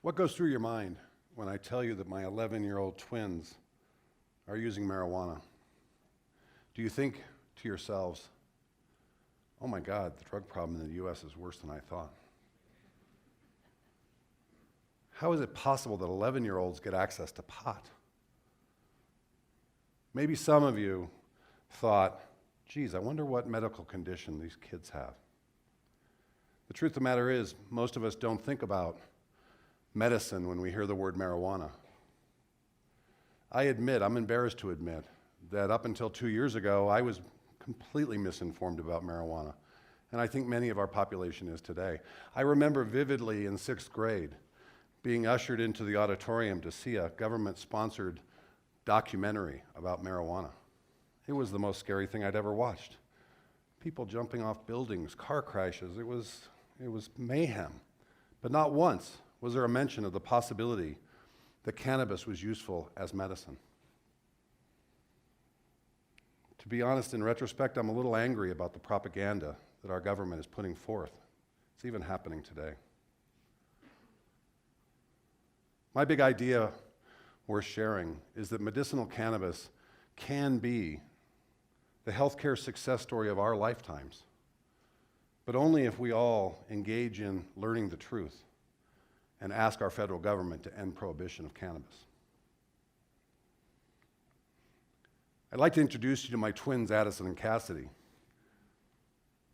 What goes through your mind when I tell you that my 11-year-old twins are using marijuana? Do you think to yourselves, oh my God, the drug problem in the US is worse than I thought? How is it possible that 11-year-olds get access to pot? Maybe some of you thought, geez, I wonder what medical condition these kids have. The truth of the matter is, most of us don't think about medicine when we hear the word marijuana. I'm embarrassed to admit, that up until 2 years ago, I was completely misinformed about marijuana. And I think many of our population is today. I remember vividly in 6th grade being ushered into the auditorium to see a government-sponsored documentary about marijuana. It was the most scary thing I'd ever watched. People jumping off buildings, car crashes, it was mayhem. But not once was there a mention of the possibility that cannabis was useful as medicine. To be honest, in retrospect, I'm a little angry about the propaganda that our government is putting forth. It's even happening today. My big idea worth sharing is that medicinal cannabis can be the healthcare success story of our lifetimes, but only if we all engage in learning the truth and ask our federal government to end prohibition of cannabis. I'd like to introduce you to my twins, Addison and Cassidy.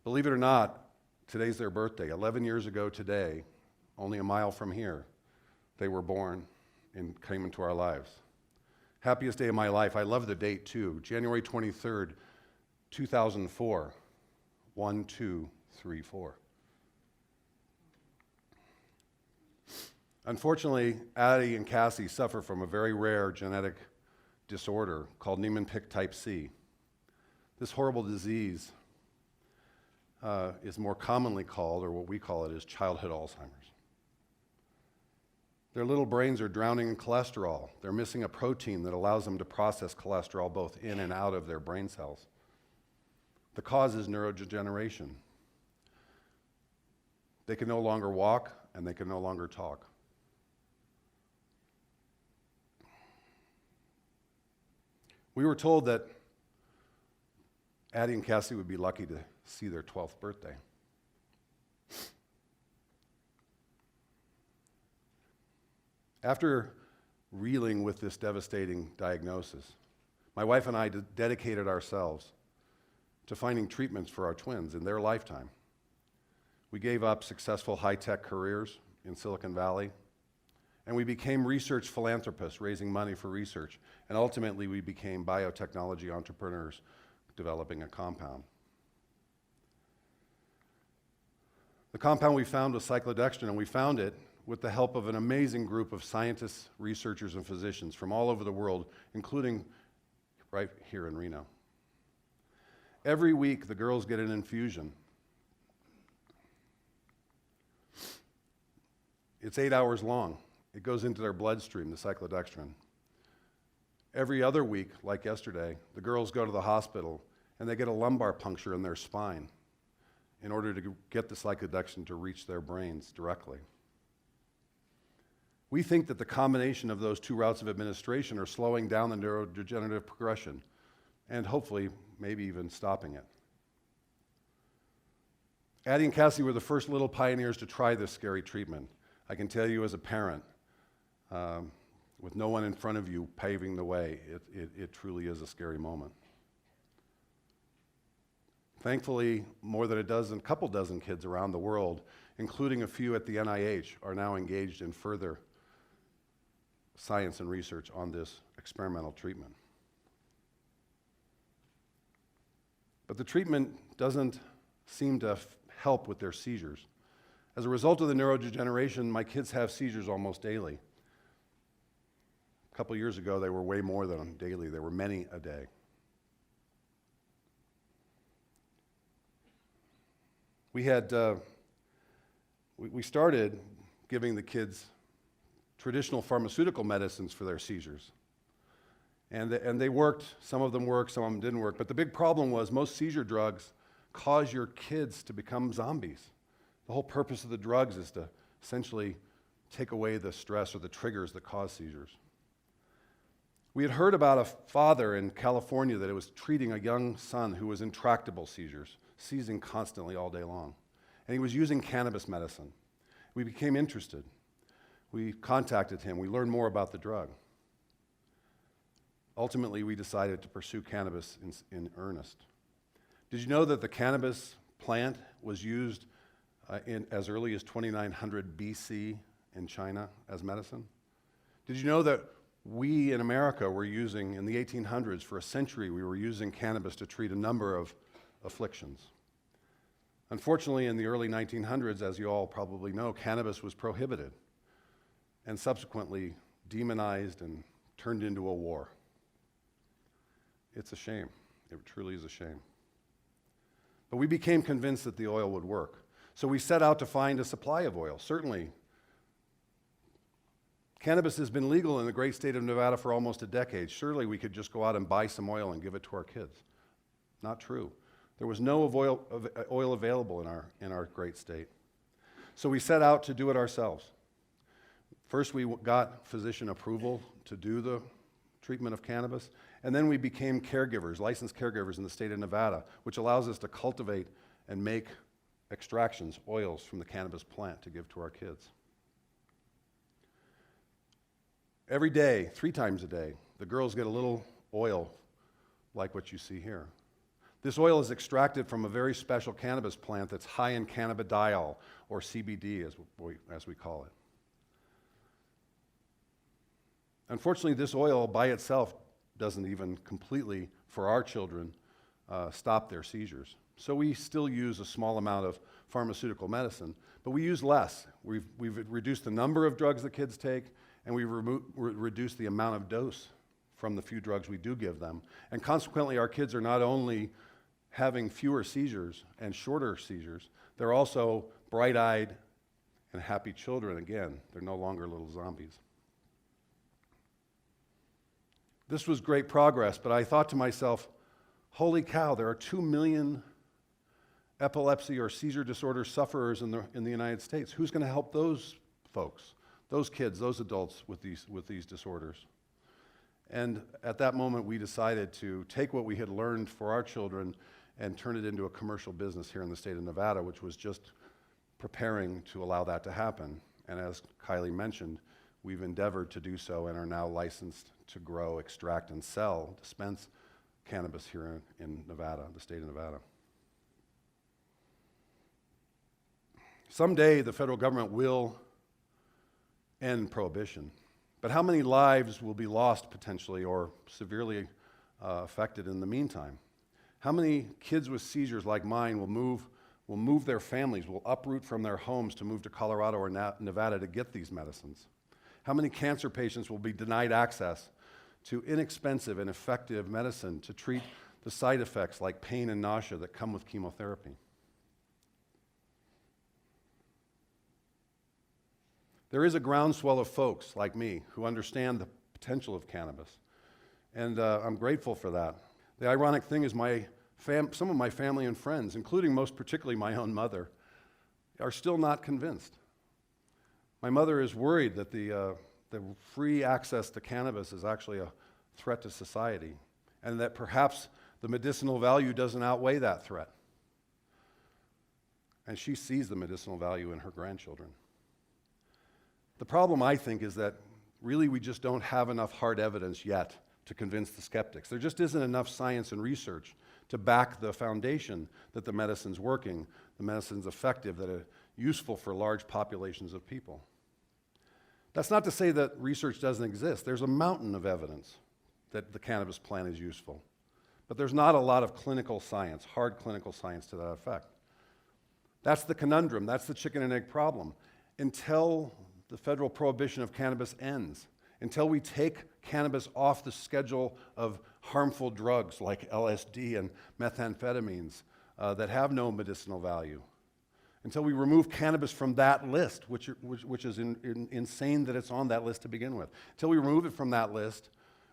Believe it or not, today's their birthday. 11 years ago today, only a mile from here, they were born and came into our lives. Happiest day of my life. I love the date too. January 23rd, 2004. 1, 2, 3, 4. Unfortunately, Addie and Cassie suffer from a very rare genetic disorder called Niemann-Pick type C. This horrible disease is more commonly called, or what we call it, is childhood Alzheimer's. Their little brains are drowning in cholesterol. They're missing a protein that allows them to process cholesterol both in and out of their brain cells. The cause is neurodegeneration. They can no longer walk, and they can no longer talk. We were told that Addie and Cassie would be lucky to see their 12th birthday. After reeling with this devastating diagnosis, my wife and I dedicated ourselves to finding treatments for our twins in their lifetime. We gave up successful high-tech careers in Silicon Valley, and we became research philanthropists, raising money for research. And ultimately, we became biotechnology entrepreneurs, developing a compound. The compound we found was cyclodextrin, and we found it with the help of an amazing group of scientists, researchers, and physicians from all over the world, including right here in Reno. Every week, the girls get an infusion. It's 8 hours long. It goes into their bloodstream, the cyclodextrin. Every other week, like yesterday, the girls go to the hospital and they get a lumbar puncture in their spine in order to get the cyclodextrin to reach their brains directly. We think that the combination of those two routes of administration are slowing down the neurodegenerative progression and hopefully maybe even stopping it. Addie and Cassie were the first little pioneers to try this scary treatment. I can tell you as a parent, with no one in front of you paving the way, it truly is a scary moment. Thankfully, more than a couple dozen kids around the world, including a few at the NIH, are now engaged in further science and research on this experimental treatment. But the treatment doesn't seem to help with their seizures. As a result of the neurodegeneration, my kids have seizures almost daily. A couple years ago, they were way more than daily. They were many a day. We started giving the kids traditional pharmaceutical medicines for their seizures. And they worked. Some of them worked, some of them didn't work. But the big problem was most seizure drugs cause your kids to become zombies. The whole purpose of the drugs is to essentially take away the stress or the triggers that cause seizures. We had heard about a father in California that was treating a young son who was in tractable seizures, seizing constantly all day long. And he was using cannabis medicine. We became interested. We contacted him. We learned more about the drug. Ultimately, we decided to pursue cannabis in earnest. Did you know that the cannabis plant was used as early as 2900 BC in China as medicine? Did you know that we in America were using, in the 1800s, for a century, we were using cannabis to treat a number of afflictions? Unfortunately, in the early 1900s, as you all probably know, cannabis was prohibited and subsequently demonized and turned into a war. It's a shame. It truly is a shame. But we became convinced that the oil would work. So we set out to find a supply of oil. Certainly, cannabis has been legal in the great state of Nevada for almost a decade. Surely we could just go out and buy some oil and give it to our kids. Not true. There was no oil available in our great state. So we set out to do it ourselves. First, we got physician approval to do the treatment of cannabis, and then we became caregivers, licensed caregivers in the state of Nevada, which allows us to cultivate and make extractions, oils from the cannabis plant to give to our kids. Every day, 3 times a day, the girls get a little oil like what you see here. This oil is extracted from a very special cannabis plant that's high in cannabidiol, or CBD as we call it. Unfortunately, this oil by itself doesn't even completely, for our children, stop their seizures. So we still use a small amount of pharmaceutical medicine, but we use less. We've reduced the number of drugs the kids take, and we've reduced the amount of dose from the few drugs we do give them. And consequently, our kids are not only having fewer seizures and shorter seizures, they're also bright-eyed and happy children again. They're no longer little zombies. This was great progress, but I thought to myself, holy cow, there are 2 million epilepsy or seizure disorder sufferers in the United States. Who's going to help those folks, those kids, those adults with these disorders? And at that moment, we decided to take what we had learned for our children and turn it into a commercial business here in the state of Nevada, which was just preparing to allow that to happen. And as Kylie mentioned, we've endeavored to do so and are now licensed to grow, extract, and sell, dispense cannabis here in Nevada, the state of Nevada. Someday, the federal government will end prohibition. But how many lives will be lost potentially or severely affected in the meantime? How many kids with seizures like mine will move their families, will uproot from their homes to move to Colorado or Nevada to get these medicines? How many cancer patients will be denied access to inexpensive and effective medicine to treat the side effects like pain and nausea that come with chemotherapy? There is a groundswell of folks like me who understand the potential of cannabis, and I'm grateful for that. The ironic thing is some of my family and friends, including most particularly my own mother, are still not convinced. My mother is worried that the free access to cannabis is actually a threat to society, and that perhaps the medicinal value doesn't outweigh that threat. And she sees the medicinal value in her grandchildren. The problem, I think, is that really we just don't have enough hard evidence yet to convince the skeptics. There just isn't enough science and research to back the foundation that the medicine's working, the medicine's effective, that it's useful for large populations of people. That's not to say that research doesn't exist. There's a mountain of evidence that the cannabis plant is useful. But there's not a lot of clinical science, hard clinical science to that effect. That's the conundrum. That's the chicken and egg problem. Until the federal prohibition of cannabis ends, until we take cannabis off the schedule of harmful drugs like LSD and methamphetamines that have no medicinal value, until we remove cannabis from that list, which is insane that it's on that list to begin with. Until we remove it from that list,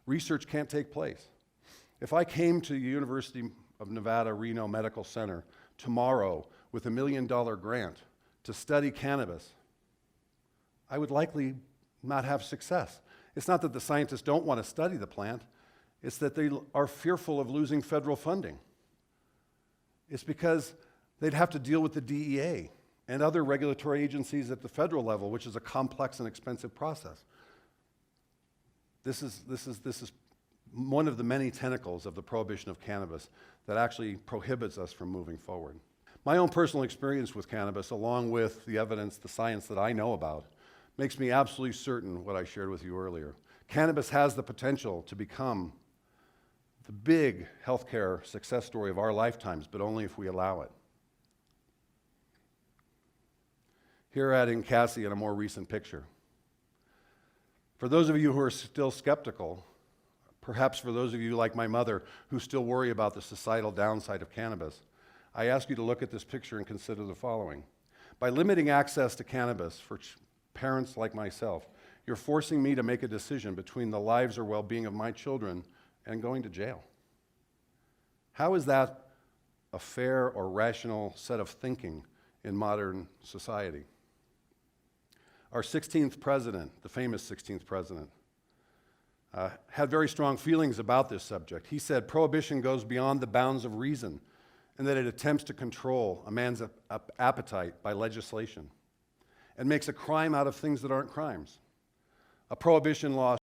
research can't take place. If I came to the University of Nevada, Reno Medical Center tomorrow with $1 million grant to study cannabis, I would likely not have success. It's not that the scientists don't want to study the plant, it's that they are fearful of losing federal funding. It's because they'd have to deal with the DEA and other regulatory agencies at the federal level, which is a complex and expensive process. This is one of the many tentacles of the prohibition of cannabis that actually prohibits us from moving forward. My own personal experience with cannabis, along with the evidence, the science that I know about, makes me absolutely certain what I shared with you earlier. Cannabis has the potential to become the big healthcare success story of our lifetimes, but only if we allow it. Here adding Cassie in a more recent picture. For those of you who are still skeptical, perhaps for those of you like my mother who still worry about the societal downside of cannabis, I ask you to look at this picture and consider the following. By limiting access to cannabis for parents like myself, you're forcing me to make a decision between the lives or well-being of my children and going to jail. How is that a fair or rational set of thinking in modern society? Our 16th president, the famous 16th president, had very strong feelings about this subject. He said, "Prohibition goes beyond the bounds of reason, and that it attempts to control a man's appetite by legislation and makes a crime out of things that aren't crimes. A prohibition law